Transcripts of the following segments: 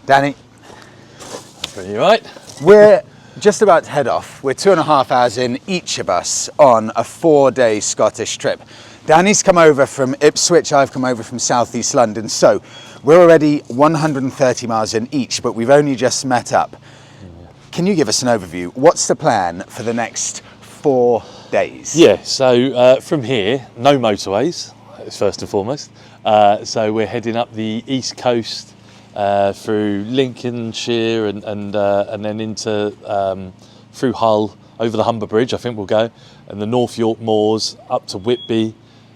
Danny, Are you right? we're just about to head off. We're 2.5 hours in, each of us, on a 4-day Scottish trip. Danny's come over from Ipswich, I've come over from southeast London, so we're already 130 miles in each, but we've only just met up. Can you give us an overview? What's the plan for the next 4 days? Yeah, so from here, no motorways, first and foremost. So we're heading up the east coast through Lincolnshire and then into through Hull, over the Humber Bridge, I think we'll go, and the North York Moors up to Whitby,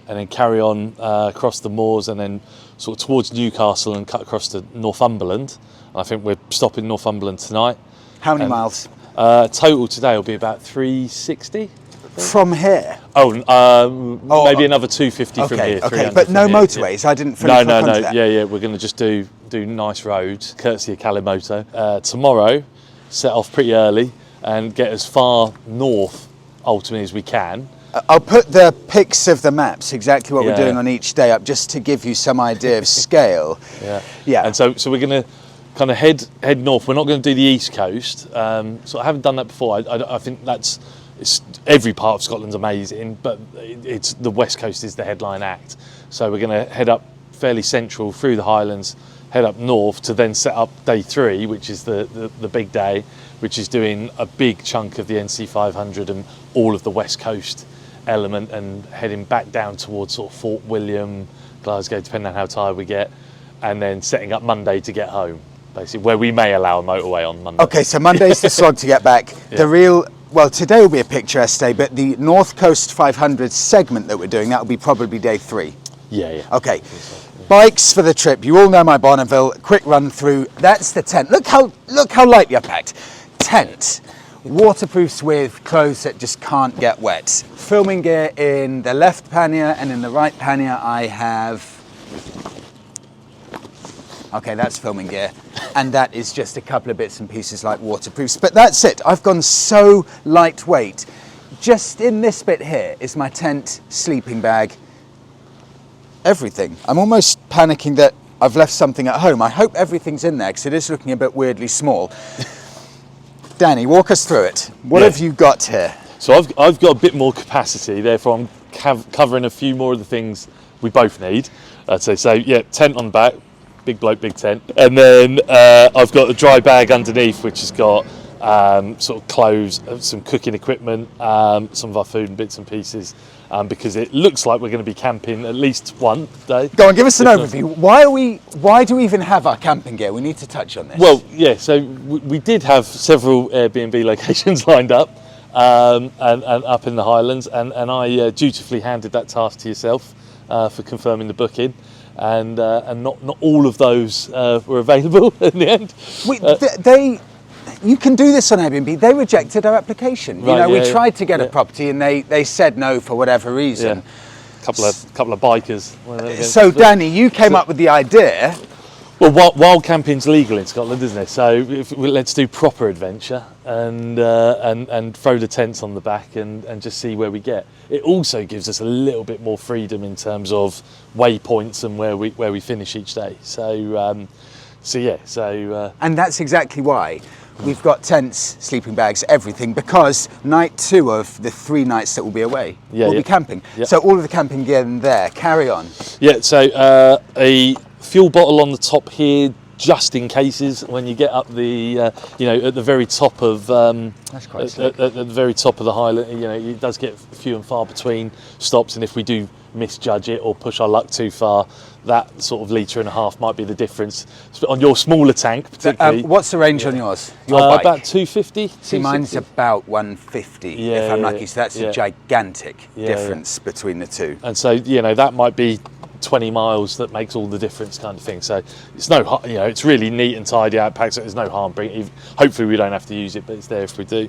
and then carry on across the moors and then sort of towards Newcastle and cut across to Northumberland. And I think we're stopping Northumberland tonight. How many miles? Total today will be about 360. From here? Maybe another 250 from here. Okay, but no motorways. Yeah. I didn't fully No. that. Yeah. We're going to just do nice roads, courtesy of Kalimoto. Tomorrow, set off pretty early and get as far north, ultimately, as we can. I'll put the pics of the maps, exactly what we're doing on each day, up just to give you some idea of scale. Yeah. And so we're going to kind of head north. We're not going to do the east coast. So I haven't done that before. I think every part of Scotland's amazing, but it's the west coast is the headline act. So we're going to head up fairly central through the Highlands, head up north to then set up day 3, which is the big day, which is doing a big chunk of the NC 500 and all of the west coast element, and heading back down towards sort of Fort William, Glasgow, depending on how tired we get, and then setting up Monday to get home, basically, where we may allow a motorway on Monday. Okay, so Monday's the slog to get back. Yeah. Well, today will be a picturesque day, but the North Coast 500 segment that we're doing, that will be probably day 3. Yeah. Okay. Bikes for the trip. You all know my Bonneville. Quick run through. That's the tent. Look how lightly I packed. Tent. Waterproofs with clothes that just can't get wet. Filming gear in the left pannier, and in the right pannier I have... Okay, that's filming gear. And that is just a couple of bits and pieces like waterproofs. But that's it. I've gone so lightweight. Just in this bit here is my tent, sleeping bag, everything. I'm almost panicking that I've left something at home. I hope everything's in there because it is looking a bit weirdly small. Danny, walk us through it. What have you got here? So I've got a bit more capacity, therefore I'm covering a few more of the things we both need. I'd say. So yeah, tent on the back, big bloke, big tent. And then I've got a dry bag underneath, which has got sort of clothes, some cooking equipment, some of our food and bits and pieces, because it looks like we're going to be camping at least one day. Go on, give us an overview. Why do we even have our camping gear? We need to touch on this. Well, yeah, so we did have several Airbnb locations lined up, and up in the Highlands, and I dutifully handed that task to yourself for confirming the booking. And not all of those were available in the end. You can do this on Airbnb. They rejected our application. Right, we tried to get a property, and they said no for whatever reason. Yeah. Couple of bikers. So Danny, you came up with the idea. Well, wild camping's legal in Scotland, isn't it? So let's do proper adventure and throw the tents on the back and just see where we get. It also gives us a little bit more freedom in terms of waypoints and where we finish each day. So and that's exactly why we've got tents, sleeping bags, everything, because night 2 of the 3 nights that we'll be away, we'll be camping. Yeah. So all of the camping gear in there. Carry on. Yeah. So a fuel bottle on the top here, just in cases when you get up the, at the very top of that's quite slick. At the very top of the Highland, it does get few and far between stops, and if we do misjudge it or push our luck too far, that sort of litre and a half might be the difference. On your smaller tank, particularly. What's the range on yours? Your bike? About 250. See, mine's about 150, if I'm lucky. So that's a gigantic difference between the two. And so, that might be 20 miles that makes all the difference, kind of thing. So it's it's really neat and tidy out packed, so there's no harm bringing it. Hopefully we don't have to use it, but it's there if we do.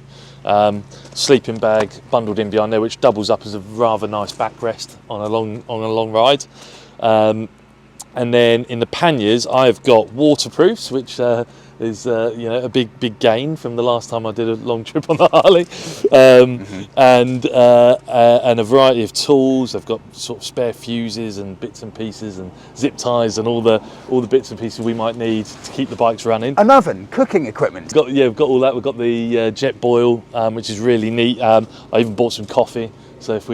Sleeping bag bundled in behind there, which doubles up as a rather nice backrest on a long ride. And then in the panniers, I've got waterproofs, which is a big gain from the last time I did a long trip on the Harley, and a variety of tools. I've got sort of spare fuses and bits and pieces and zip ties and all the bits and pieces we might need to keep the bikes running. An oven, cooking equipment. We've got all that. We've got the jet boil, which is really neat. I even bought some coffee. So if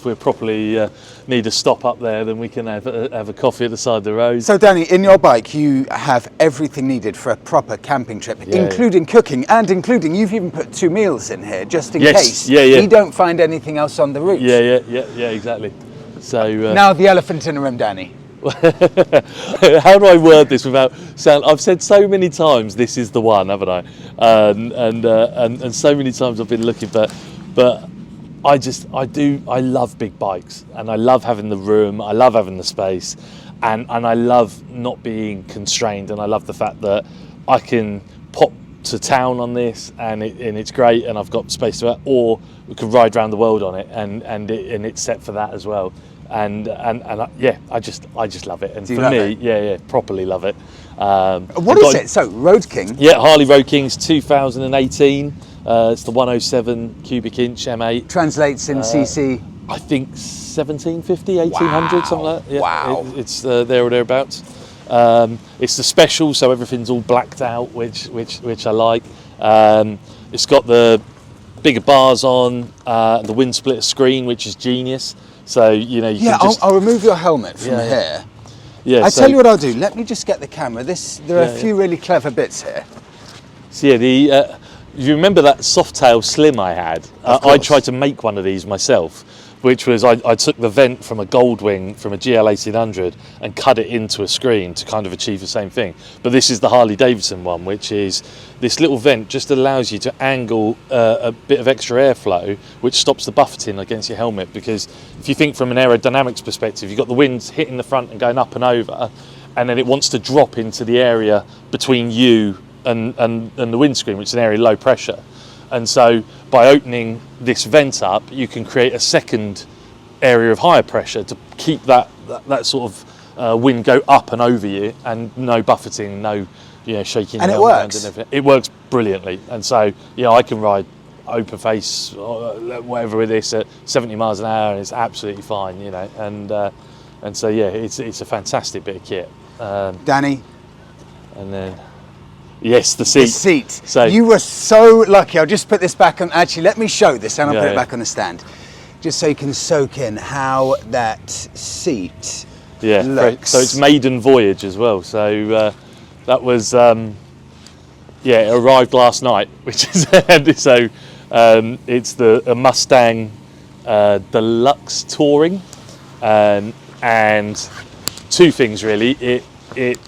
we're properly need a stop up there, then we can have a coffee at the side of the road. So Danny, in your bike you have everything needed for a proper camping trip, including cooking, and including you've even put 2 meals in here just in case we don't find anything else on the route. Yeah, exactly. So now the elephant in the room, Danny. How do I word this without sound? I've said so many times this is the one, haven't I? And so many times I've been looking, but I love big bikes, and I love having the room, I love having the space, and I love not being constrained, and I love the fact that I can pop to town on this and it's great, and I've got space to it, or we can ride around the world on it, and it's set for that as well. And I just love it. And for me, properly love it. What is it? So Road King? Yeah, Harley Road King's 2018. It's the 107 cubic inch M8. Translates in cc? I think 1750, 1800, something like that. Yeah, wow. It's there or thereabouts. It's the special, so everything's all blacked out, which I like. It's got the bigger bars on, the wind splitter screen, which is genius. So you can just... I'll remove your helmet from here. Yeah. I tell you what I'll do. Let me just get the camera. There are a few really clever bits here. So you remember that Softail Slim I had? I tried to make one of these myself, which was I took the vent from a Goldwing from a GL 1800 and cut it into a screen to kind of achieve the same thing. But this is the Harley Davidson one, which is this little vent just allows you to angle a bit of extra airflow, which stops the buffeting against your helmet. Because if you think from an aerodynamics perspective, you've got the wind hitting the front and going up and over, and then it wants to drop into the area between you and the windscreen, which is an area low pressure. And so by opening this vent up, you can create a second area of higher pressure to keep that sort of wind go up and over you, and no buffeting, no shaking. And it works. And everything. It works brilliantly. And so I can ride open face, whatever with this at 70 miles an hour, and it's absolutely fine. And so it's a fantastic bit of kit. Danny. And then. Yes, the seat. The seat. So you were so lucky. I'll just put this back on. Actually, let me show this, and I'll put it back on the stand, just so you can soak in how that seat looks. So it's maiden voyage as well. So that was it arrived last night, which is so it's a Mustang Deluxe Touring, and two things really. It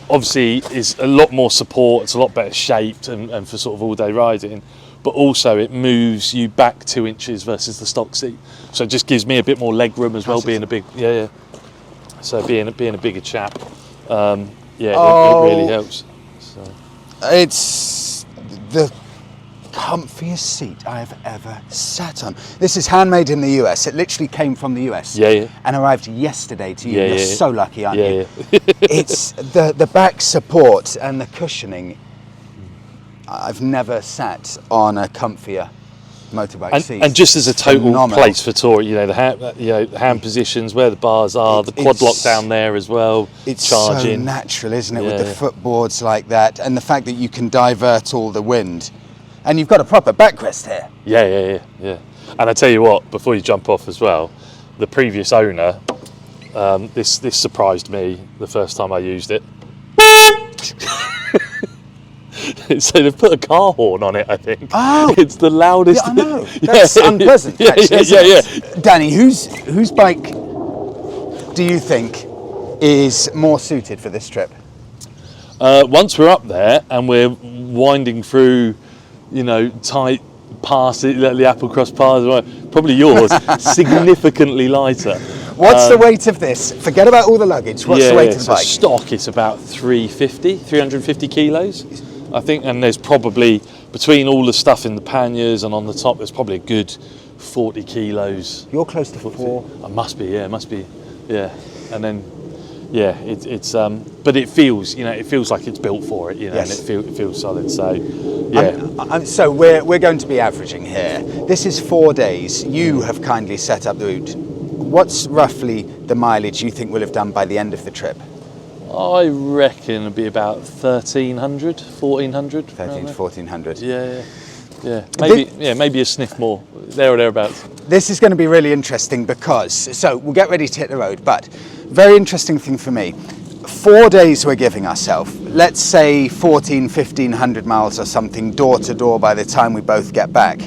obviously is a lot more support, it's a lot better shaped and for sort of all day riding, but also it moves you back 2 inches versus the stock seat, so it just gives me a bit more leg room as well, being a big so being a bigger chap. It really helps. So. It's the comfiest seat I've ever sat on. This is handmade in the US. It literally came from the US and arrived yesterday to you. You're so lucky, aren't you? It's the back support and the cushioning. I've never sat on a comfier motorbike seat. And just as a total place for touring, the hand positions, where the bars are, the quad lock down there as well. It's charging. So natural, isn't it, with the footboards like that, and the fact that you can divert all the wind. And you've got a proper backrest here. Yeah. And I tell you what, before you jump off as well, the previous owner, this surprised me the first time I used it. So they've put a car horn on it, I think. Oh, it's the loudest. Yeah, I know. That's unpleasant. Yeah. Danny, whose bike do you think is more suited for this trip? Once we're up there and we're winding through, tight passes, the Applecross pass, probably yours, significantly lighter. What's the weight of this? Forget about all the luggage. What's the weight of the bike? Stock, it's about 350 kilos, I think, and there's probably, between all the stuff in the panniers and on the top, there's probably a good 40 kilos. You're close to 4. I must be, yeah. And then, it's but it feels, it feels like it's built for it, Yes. and it feels solid. So, yeah. So we're going to be averaging here. This is 4 days. You have kindly set up the route. What's roughly the mileage you think we'll have done by the end of the trip? I reckon it'll be about 1,300, 1,400. 13 to 1,400. Yeah. Maybe a sniff more, there or thereabouts. This is going to be really interesting because, so we'll get ready to hit the road, but very interesting thing for me. 4 days we're giving ourselves, let's say 1,500 miles or something, door to door by the time we both get back.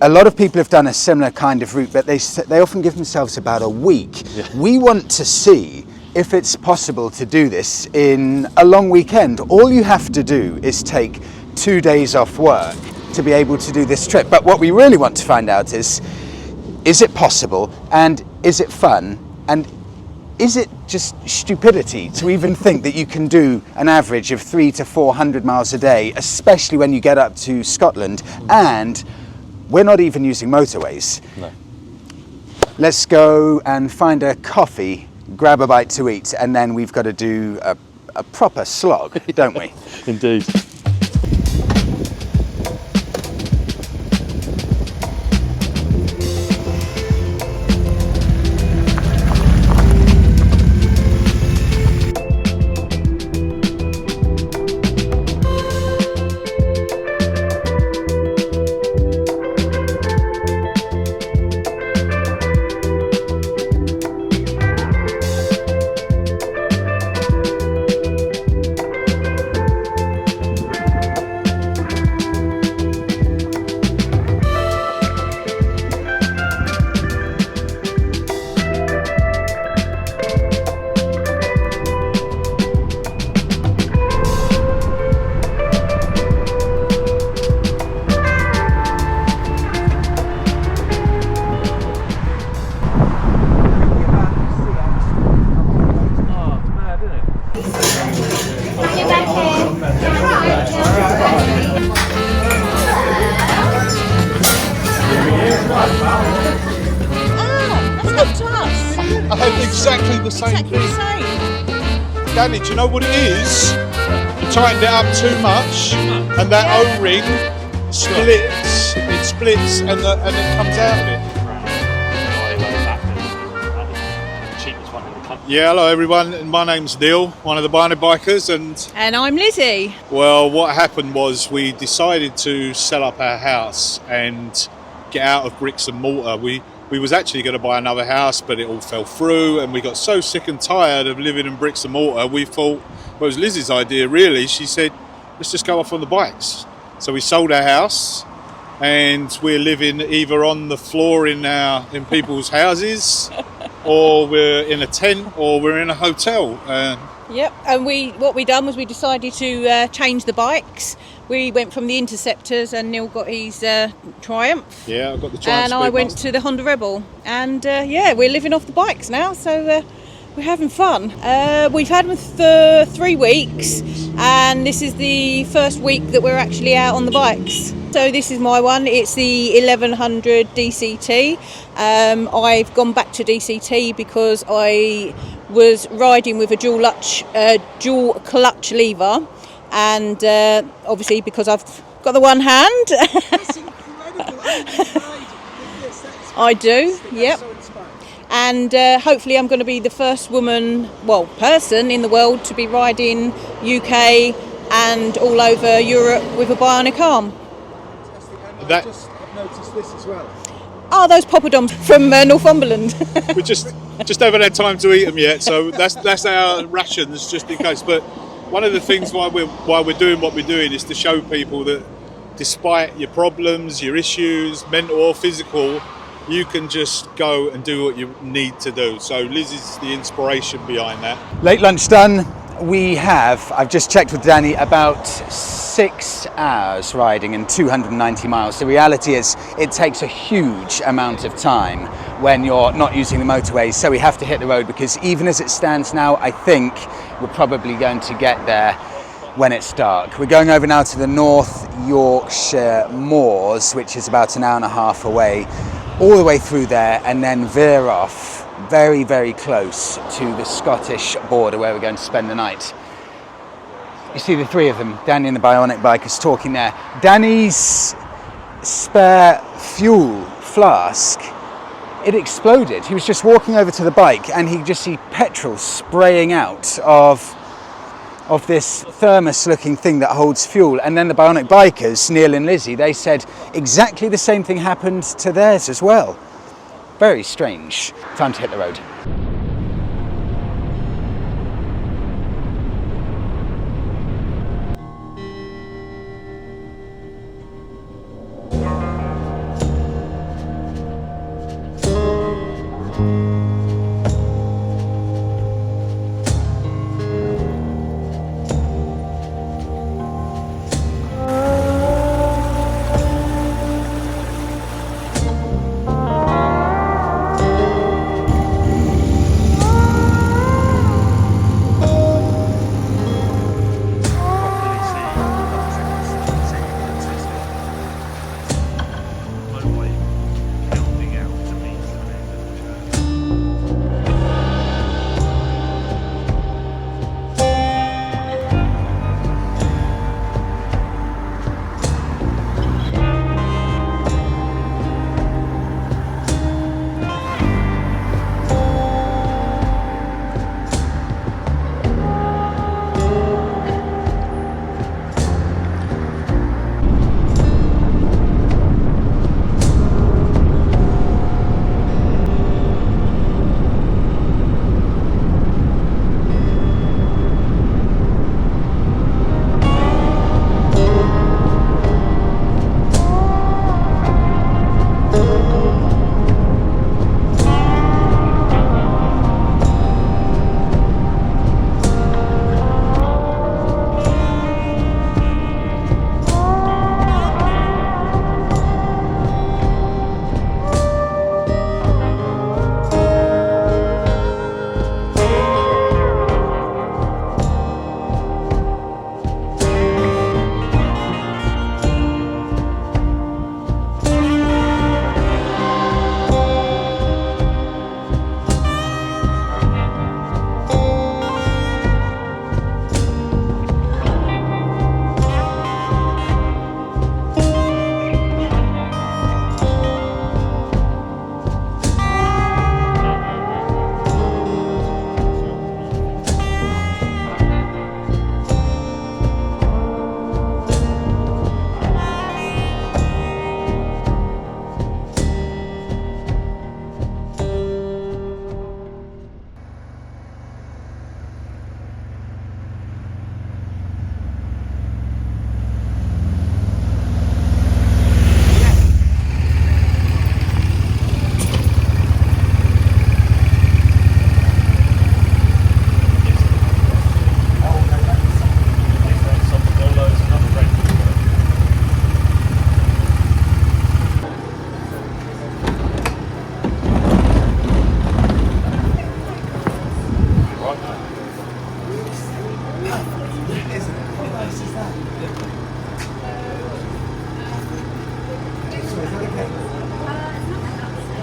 A lot of people have done a similar kind of route, but they often give themselves about a week. Yeah. We want to see if it's possible to do this in a long weekend. All you have to do is take 2 days off work to be able to do this trip. But what we really want to find out is it possible, and is it fun, and is it just stupidity to even think that you can do an average of 300 to 400 miles a day, especially when you get up to Scotland, and we're not even using motorways. No. Let's go and find a coffee, grab a bite to eat, and then we've got to do a proper slog, don't we? Indeed. I had exactly the same thing. Danny, do you know what it is? You tightened it up too much, and that O-ring splits. It splits, and it comes out of it. Yeah, hello everyone. My name's Neil, one of the Barney bikers, and I'm Lizzie. Well, what happened was we decided to sell up our house and get out of bricks and mortar. We was actually going to buy another house, but it all fell through, and we got so sick and tired of living in bricks and mortar, we thought, well, it was Lizzie's idea really. She said, let's just go off on the bikes. So we sold our house, and we're living either on the floor in people's houses, or we're in a tent, or we're in a hotel. Yep, and what we done was we decided to change the bikes. We went from the Interceptors, and Neil got his Triumph. Yeah, I've got the Triumph. And I went to the Honda Rebel. And we're living off the bikes now, so we're having fun. We've had them for 3 weeks, and this is the first week that we're actually out on the bikes. So this is my one. It's the 1100 DCT. I've gone back to DCT because I was riding with a dual clutch lever, and obviously because I've got the one hand. That's incredible. I do, yep. And hopefully I'm going to be the first person in the world to be riding UK and all over Europe with a bionic arm. I've noticed this as well. Oh, those poppadoms from Northumberland. We just haven't had time to eat them yet, so that's our rations just in case. But one of the things why we're doing what we're doing is to show people that despite your problems, your issues, mental or physical, you can just go and do what you need to do. So Liz is the inspiration behind that. Late lunch done. I've just checked with Danny, about 6 hours riding and 290 miles. The reality is it takes a huge amount of time when you're not using the motorways, so we have to hit the road, because even as it stands now, I think we're probably going to get there when it's dark. We're going over now to the North Yorkshire Moors, which is about an hour and a half away, all the way through there, and then veer off very, very close to the Scottish border where we're going to spend the night. You see the three of them, Danny and the bionic bikers, talking there. Danny's spare fuel flask, it exploded. He was just walking over to the bike and he could just see petrol spraying out of this thermos looking thing that holds fuel. And then the bionic bikers, Neil and Lizzie, they said exactly the same thing happened to theirs as well. Very strange. Time to hit the road.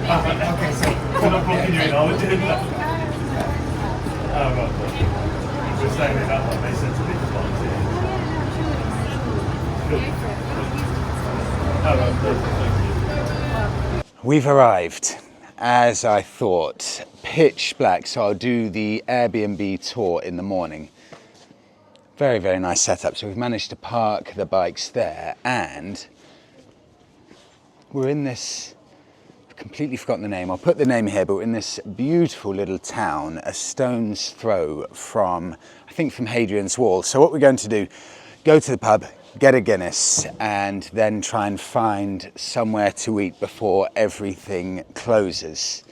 Okay, so We're not blocking you in, are we? Oh, right. We're staying in that one. They said to leave the box here. Oh, right. Thank you. We've arrived, as I thought, pitch black, so I'll do the Airbnb tour in the morning. Very, very nice setup. So we've managed to park the bikes there, and we're in this, I've completely forgotten the name, I'll put the name here, but we're in this beautiful little town, a stone's throw from, I think from Hadrian's Wall. So what we're going to do, go to the pub, get a Guinness, and then try and find somewhere to eat before everything closes.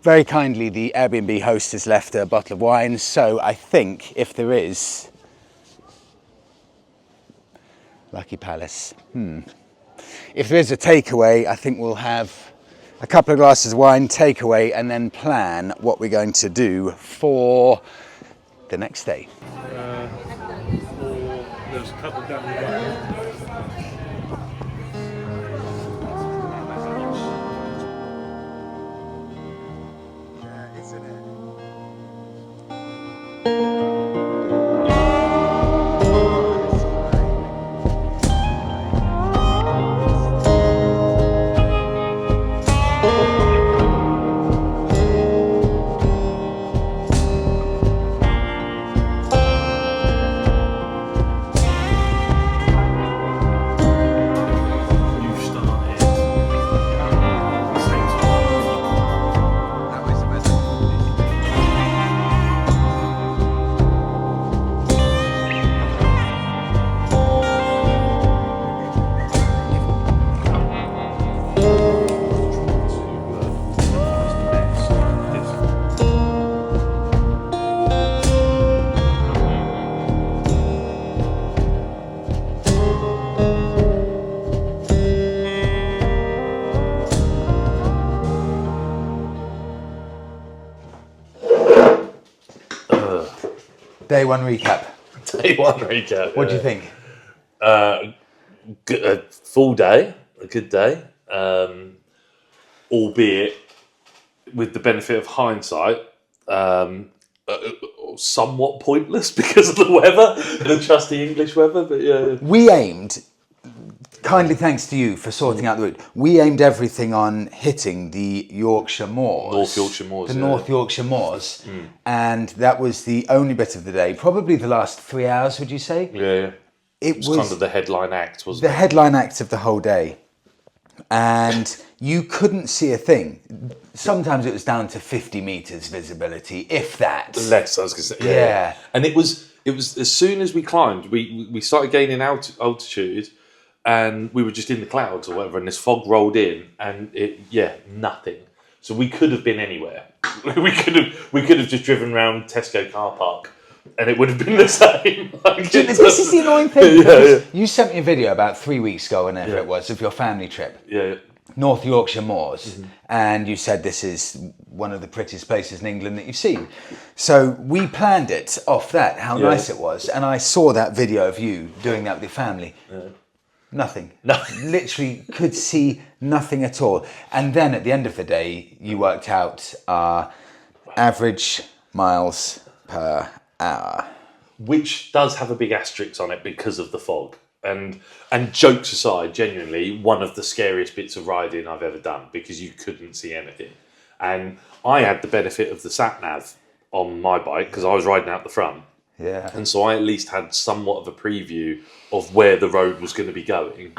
Very kindly, the Airbnb host has left a bottle of wine, so I think if there is, Lucky Palace. If there is a takeaway, I think we'll have a couple of glasses of wine, takeaway, and then plan what we're going to do for the next day. There's a couple down the right. It's a day one recap. Day one recap. What do you think? A full day, a good day, albeit with the benefit of hindsight, somewhat pointless because of the weather, the trusty English weather. But yeah, We aimed, kindly thanks to you for sorting out the route, we aimed everything on hitting the Yorkshire Moors. North Yorkshire Moors. The North Yorkshire Moors. And that was the only bit of the day, probably the last 3 hours, would you say? Yeah. It was kind of the headline act, wasn't it? The headline act of the whole day. And you couldn't see a thing. Sometimes it was down to 50 metres visibility, if that. Less, I was going to say. Yeah. And it was as soon as we climbed, we started gaining altitude, and we were just in the clouds or whatever, and this fog rolled in, and nothing. So we could have been anywhere. we could have just driven around Tesco car park, and it would have been the same. This is the annoying thing. You sent me a video about 3 weeks ago, whenever it was, of your family trip. Yeah. North Yorkshire Moors, and you said this is one of the prettiest places in England that you've seen. So we planned it off that, how nice it was, and I saw that video of you doing that with your family. Nothing. Literally could see nothing at all. And then at the end of the day, you worked out our average miles per hour. Which does have a big asterisk on it because of the fog. And jokes aside, genuinely, one of the scariest bits of riding I've ever done, because you couldn't see anything. And I had the benefit of the sat-nav on my bike because I was riding out the front. Yeah. And so I at least had somewhat of a preview of where the road was going to be going.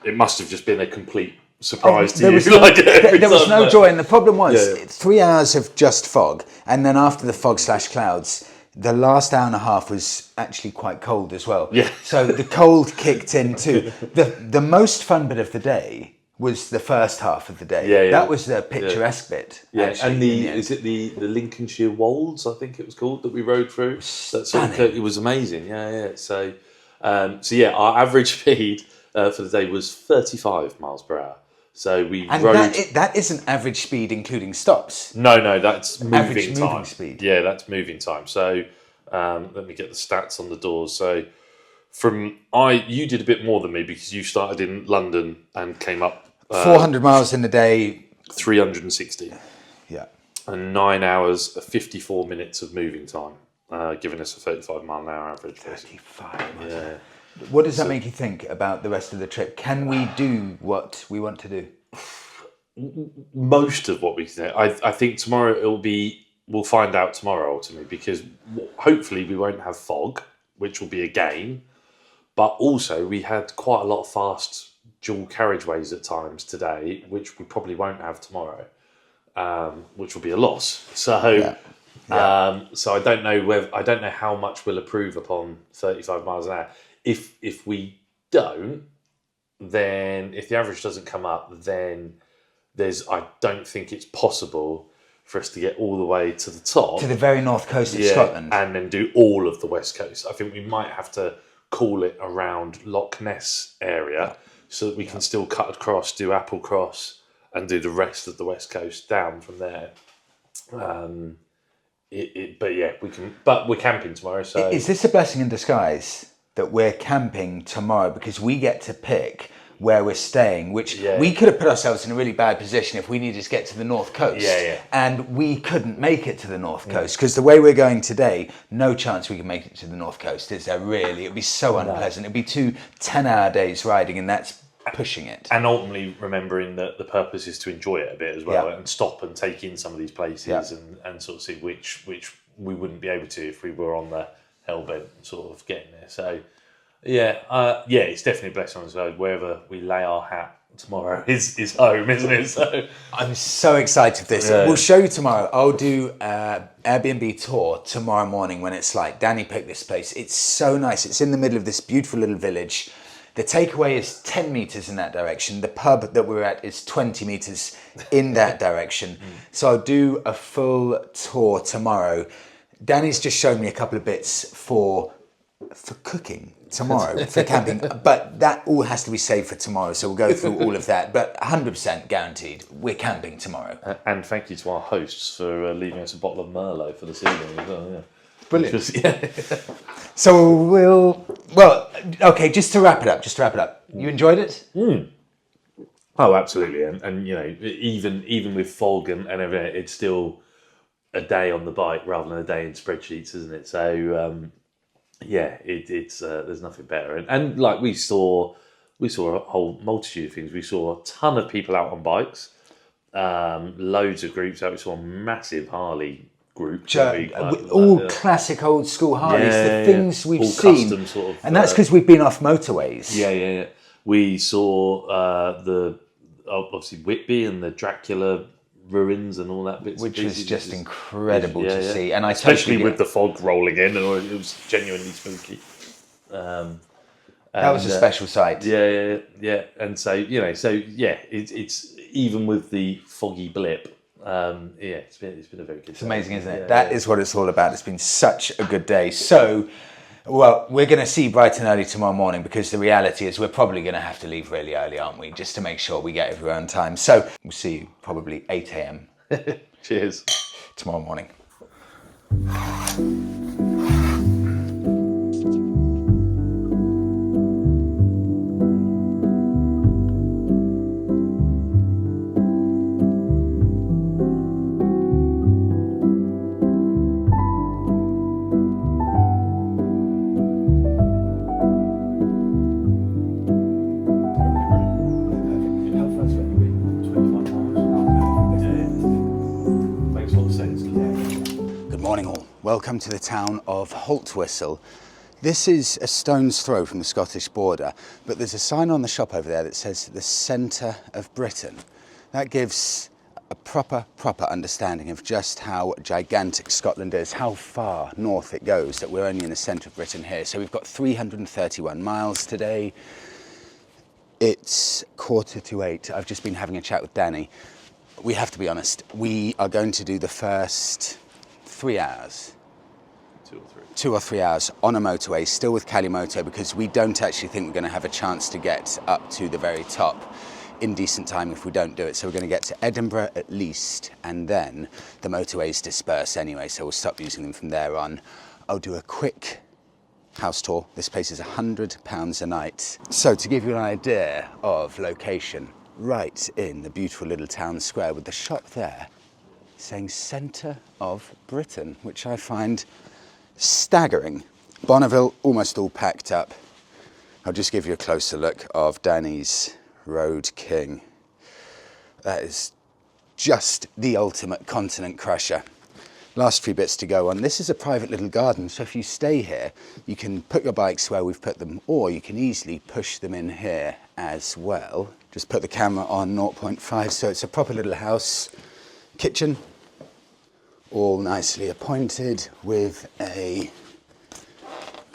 It must have just been a complete surprise to you. There was no joy, and the problem was 3 hours of just fog, and then after the fog/clouds, the last hour and a half was actually quite cold as well. Yeah. So the cold kicked in too. The most fun bit of the day was the first half of the day. Yeah. That was the picturesque bit. Yeah, actually, and is it the Lincolnshire Wolds, I think it was called, that we rode through? It was amazing. Yeah. So our average speed for the day was 35 miles per hour. So we rode. That isn't average speed including stops. No, that's moving time. Moving speed. Yeah, that's moving time. So let me get the stats on the doors. So you did a bit more than me because you started in London and came up 400 miles in a day. 360. Yeah. And 9 hours, 54 minutes of moving time, giving us a 35 mile an hour average. 35 miles. Yeah. What does that make you think about the rest of the trip? Can we do what we want to do? Most of what we can do. I think tomorrow we'll find out tomorrow ultimately, because hopefully we won't have fog, which will be a gain. But also we had quite a lot of fast dual carriageways at times today, which we probably won't have tomorrow, which will be a loss. So, so I don't know how much we'll improve upon 35 miles an hour. If we don't, then if the average doesn't come up, then I don't think it's possible for us to get all the way to the top, to the very north coast of Scotland, and then do all of the west coast. I think we might have to call it around Loch Ness area, so that we can still cut across, do Applecross, and do the rest of the west coast down from there. But we can. But we're camping tomorrow, so is this a blessing in disguise that we're camping tomorrow, because we get to pick where we're staying, which we could have put ourselves in a really bad position if we needed to get to the north coast. And we couldn't make it to the north coast because the way we're going today, no chance we can make it to the north coast, is there really? It'd be so unpleasant. It'd be 2 10-hour days riding, and that's pushing it. And ultimately remembering that the purpose is to enjoy it a bit as well, and stop and take in some of these places and sort of see which we wouldn't be able to if we were on the hellbent sort of getting there. So it's definitely a blessing on us. So wherever we lay our hat tomorrow is home, isn't it? So I'm so excited for this. We'll show you tomorrow. I'll do Airbnb tour tomorrow morning when it's light. Danny picked this place. It's so nice. It's in the middle of this beautiful little village. The takeaway is 10 metres in that direction. The pub that we're at is 20 metres in that direction. So I'll do a full tour tomorrow. Danny's just shown me a couple of bits for cooking tomorrow, for camping, but that all has to be saved for tomorrow, so we'll go through all of that, but 100% guaranteed we're camping tomorrow. And thank you to our hosts for leaving us a bottle of Merlot for this evening as well. Brilliant. Yeah. So okay, just to wrap it up. You enjoyed it? Oh, absolutely, and you know, even with fog and everything, it's still a day on the bike rather than a day in spreadsheets, isn't it? So it's there's nothing better, and like we saw a whole multitude of things. We saw a ton of people out on bikes, loads of groups out. We saw a massive Harley group, all classic old school Harleys, the things we've all seen, custom sort of, and that's because we've been off motorways. Yeah. We saw obviously Whitby and the Dracula ruins and all that bits, which was just incredible to see, and especially with the fog rolling in, and it was genuinely spooky. That was a special sight. Yeah, and so it's even with the foggy blip. It's been a very good. It's amazing, isn't it? That is what it's all about. It's been such a good day. So, well, we're going to see bright and early tomorrow morning, because the reality is we're probably going to have to leave really early, aren't we? Just to make sure we get everywhere on time. So we'll see you probably 8 a.m. Cheers. tomorrow morning. Welcome to the town of Haltwhistle. This is a stone's throw from the Scottish border, but there's a sign on the shop over there that says the centre of Britain. That gives a proper understanding of just how gigantic Scotland is, how far north it goes, that we're only in the centre of Britain here. So we've got 331 miles today. It's 7:45. I've just been having a chat with Danny. We have to be honest, we are going to do the first 3 hours. 2 or 3 hours on a motorway, still with Calimoto, because we don't actually think we're going to have a chance to get up to the very top in decent time if we don't do it. So we're going to get to Edinburgh at least, and then the motorways disperse anyway, so we'll stop using them from there on. I'll do a quick house tour. This place is £100 a night. So to give you an idea of location, right in the beautiful little town square with the shop there saying centre of Britain, which I find staggering. Bonneville almost all packed up. I'll just give you a closer look of Danny's Road King. That is just the ultimate continent crusher. Last few bits to go on. This is a private little garden, so if you stay here, you can put your bikes where we've put them, or you can easily push them in here as well. Just put the camera on 0.5, so it's a proper little house. Kitchen, all nicely appointed, with a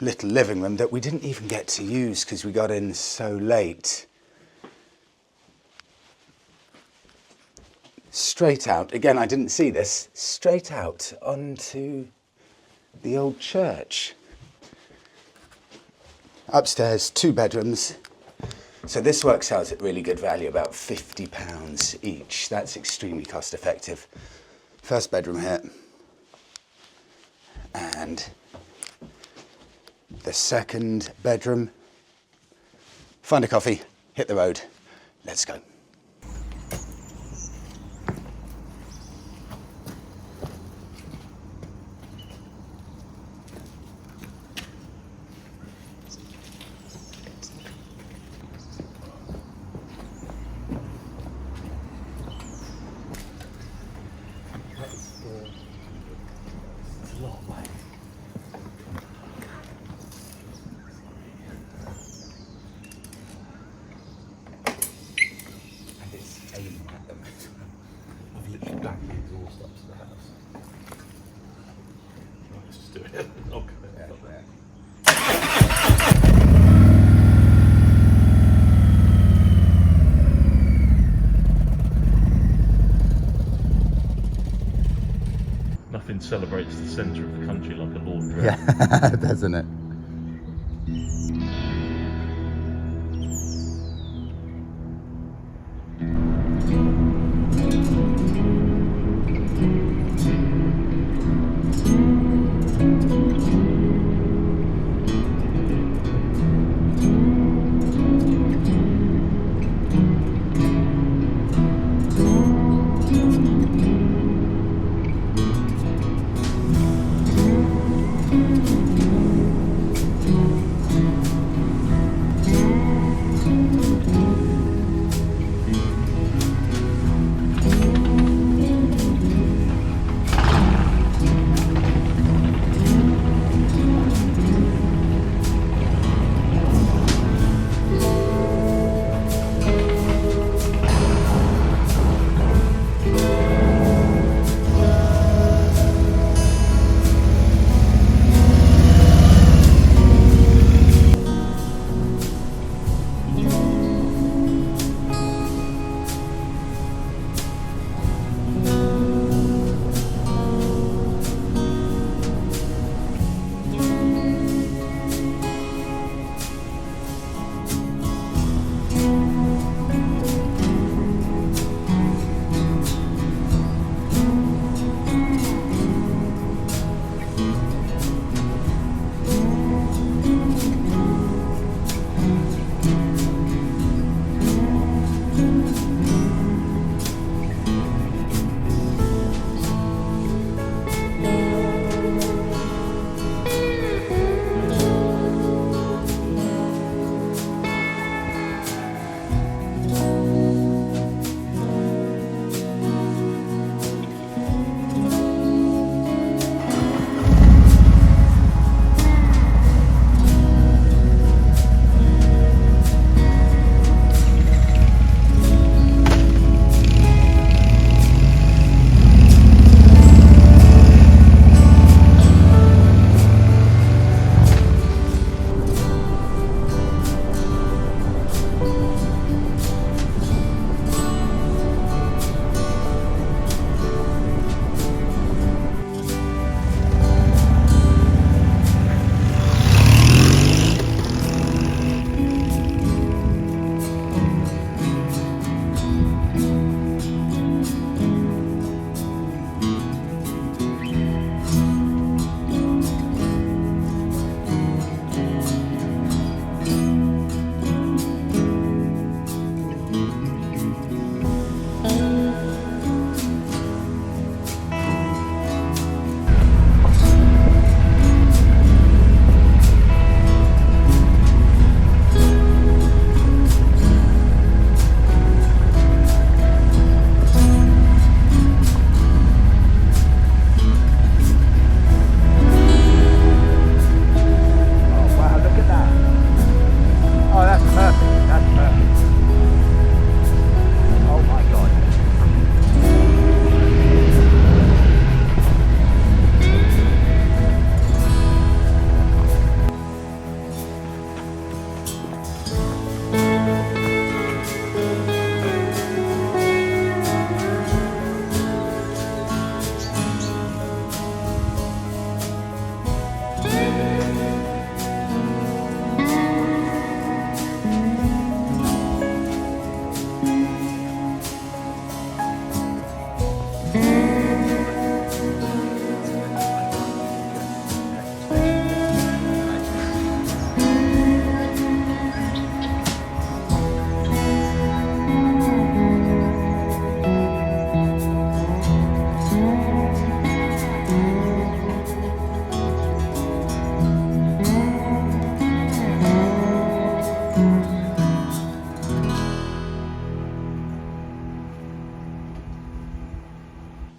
little living room that we didn't even get to use because we got in so late. Straight out, again, I didn't see this, straight out onto the old church. Upstairs, 2 bedrooms. So this works out at really good value, about £50 each. That's extremely cost effective. First bedroom here. And the second bedroom. Find a coffee, hit the road. Let's go. Nothing celebrates the centre of the country like a laundry. Yeah, doesn't it?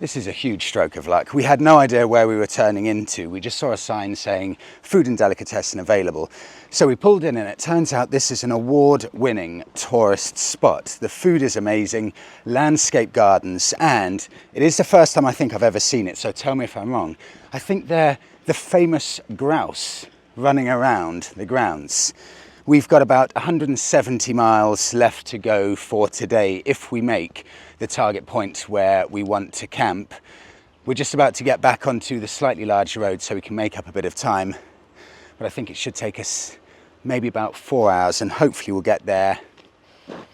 This is a huge stroke of luck. We had no idea where we were turning into. We just saw a sign saying food and delicatessen available. So we pulled in, and it turns out this is an award-winning tourist spot. The food is amazing, landscape gardens, and it is the first time I think I've ever seen it, so tell me if I'm wrong. I think they're the famous grouse running around the grounds. We've got about 170 miles left to go for today if we make the target point where we want to camp. We're just about to get back onto the slightly larger road so we can make up a bit of time, but I think it should take us maybe about 4 hours, and hopefully we'll get there,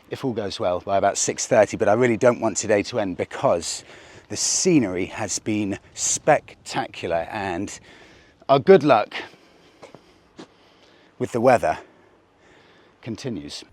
if all goes well, by about 6:30. But I really don't want today to end because the scenery has been spectacular, and our good luck with the weather continues.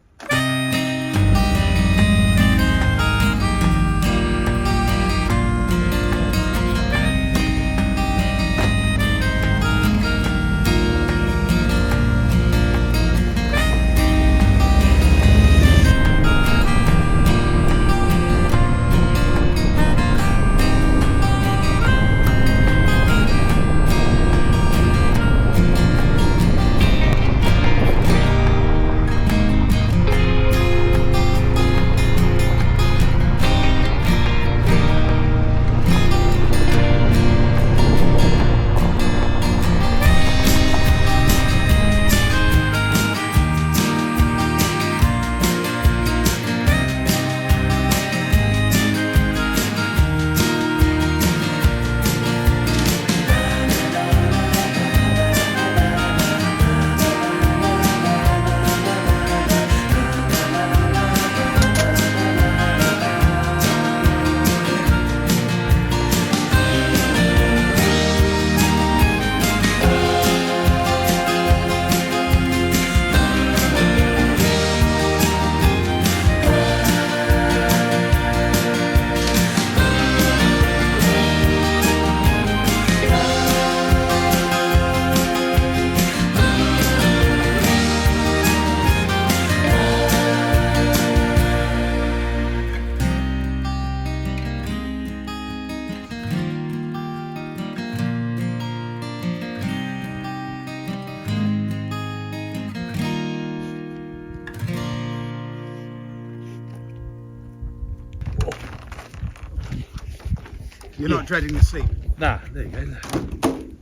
You're not dreading the sleep? Nah, there you go. And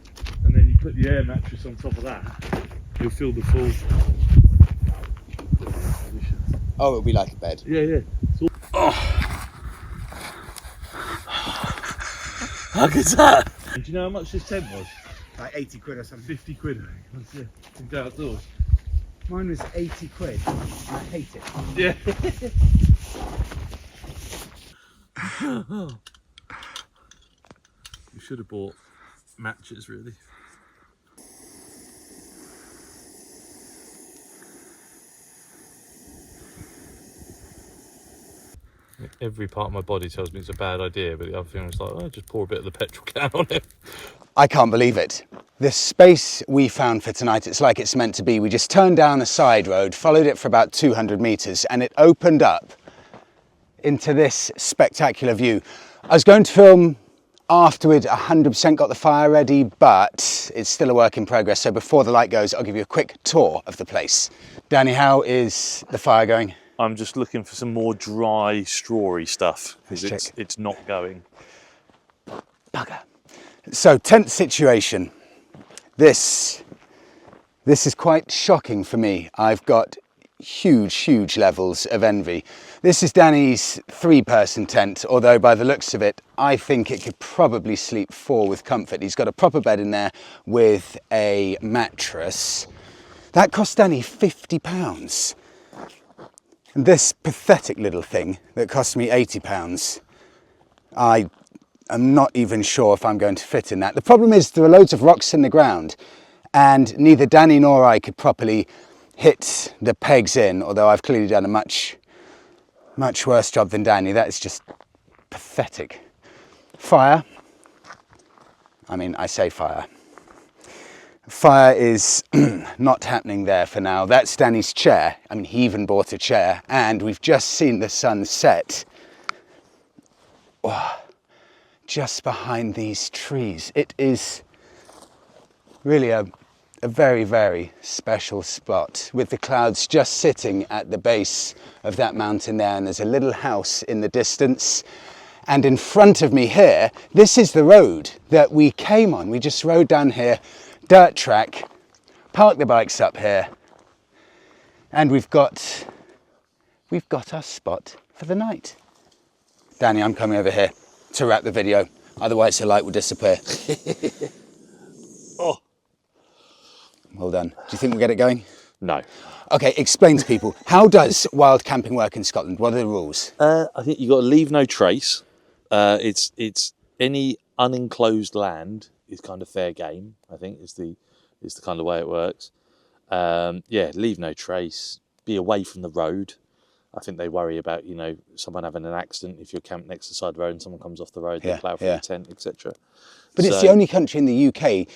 then you put the air mattress on top of that, you'll feel the full. Oh, it'll be like a bed. Yeah, yeah. Oh. How good's that? And do you know how much this tent was? Like 80 quid or something. 50 quid, I think. Yeah, you can go outdoors. Mine was 80 quid. I hate it. Yeah. You should have bought matches, really. Every part of my body tells me it's a bad idea, but the other thing was like, oh, just pour a bit of the petrol can on it. I can't believe it. The space we found for tonight, it's like it's meant to be. We just turned down a side road, followed it for about 200 metres, and it opened up into this spectacular view. I was going to film afterward, 100% got the fire ready, but it's still a work in progress. So before the light goes, I'll give you a quick tour of the place. Danny, how is the fire going? I'm just looking for some more dry, strawy stuff because Let's it's not going. Bugger. So, tent situation. This is quite shocking for me. I've got huge levels of envy. This is Danny's 3-person tent, although by the looks of it, I think it could probably sleep 4 with comfort. He's got a proper bed in there with a mattress. That cost Danny £50. And this pathetic little thing that cost me £80, I'm not even sure if I'm going to fit in that. The problem is there are loads of rocks in the ground and neither Danny nor I could properly hit the pegs in, although I've clearly done a much worse job than Danny. That is just pathetic. Fire. I mean, I say fire. Fire is not happening there for now. That's Danny's chair. I mean, he even bought a chair and we've just seen the sun set. Oh, just behind these trees. It is really a very, very special spot with the clouds just sitting at the base of that mountain there, and there's a little house in the distance. And in front of me here, this is the road that we came on. We just rode down here, dirt track, parked the bikes up here, and we've got our spot for the night. Danny, I'm coming over here to wrap the video, otherwise the light will disappear. Oh. Well done. Do you think we'll get it going? No. Okay, explain to people, how does wild camping work in Scotland? What are the rules? I think you've got to leave no trace. It's any unenclosed land is kind of fair game, I think, is the kind of way it works. Yeah, leave no trace, be away from the road. I think they worry about, you know, someone having an accident if you're camped next to the side of the road and someone comes off the road, they plough through the tent, etc. But it's the only country in the UK,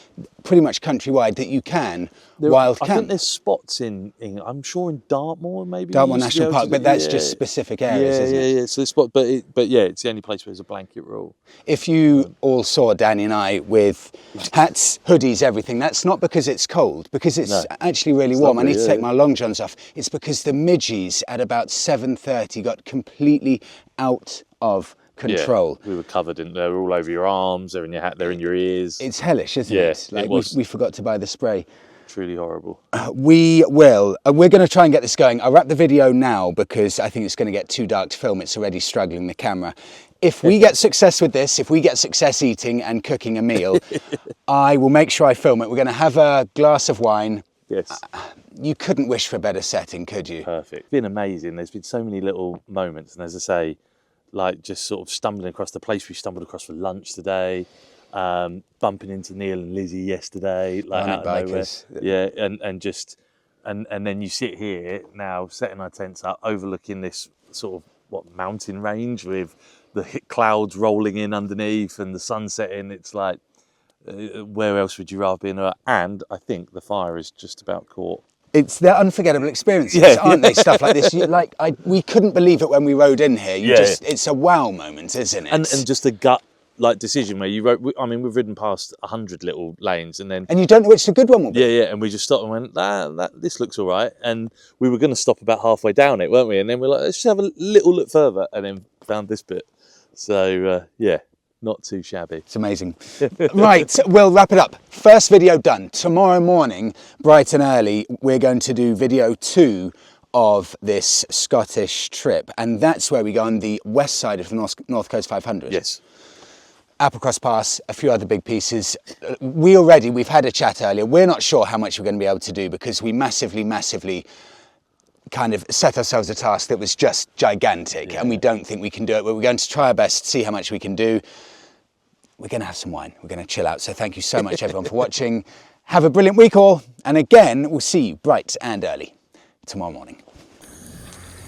pretty much countrywide, that you can wild camp. I think there's spots in England. I'm sure in Dartmoor, maybe. Dartmoor National Park, but that's just specific areas, isn't it? Yeah. So the spot, but yeah, it's the only place where there's a blanket rule. If you all saw Danny and I with hats, hoodies, everything, that's not because it's cold, because it's actually really warm. Lovely, I need to take my long johns off. It's because the midges at about 7:30 got completely out of control. Yeah, we were covered in, they were all over your arms, they're in your hat, they're in your ears. It's hellish, isn't it? Like, it was. We forgot to buy the spray. Truly horrible. We're going to try and get this going. I'll wrap the video now because I think it's going to get too dark to film. It's already struggling, the camera. If we get success with this, if we get success eating and cooking a meal, I will make sure I film it. We're going to have a glass of wine. Yes. You couldn't wish for a better setting, could you? Perfect. It's been amazing. There's been so many little moments, and as I say, like just sort of stumbling across the place we stumbled across for lunch today, bumping into Neil and Lizzie yesterday, like out of nowhere. Yeah, and then you sit here now, setting our tents up, overlooking this sort of mountain range with the clouds rolling in underneath and the sun setting. It's like, where else would you rather be in? And I think the fire is just about caught. It's their unforgettable experiences, aren't they? Stuff like this. We couldn't believe it when we rode in here. It's a wow moment, isn't it? And just a gut decision where you rode. I mean, we've ridden past 100 little lanes, and you don't know which the good one will be. Yeah, and we just stopped and went, this looks all right. And we were going to stop about halfway down it, weren't we? And then we're like, let's just have a little look further, and then found this bit. So not too shabby. It's amazing. Right, we'll wrap it up. First video done. Tomorrow morning, bright and early, we're going to do video 2 of this Scottish trip. And that's where we go on the west side of the North Coast 500. Yes. Applecross Pass, a few other big pieces. We've had a chat earlier. We're not sure how much we're going to be able to do because we massively kind of set ourselves a task that was just gigantic, and we don't think we can do it, but we're going to try our best to see how much we can do. We're going to have some wine, we're going to chill out. So thank you so much everyone for watching. Have a brilliant week all, and again we'll see you bright and early tomorrow morning.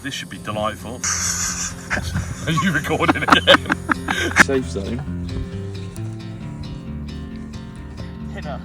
This should be delightful. Are you recording again? Safe zone. Pinner.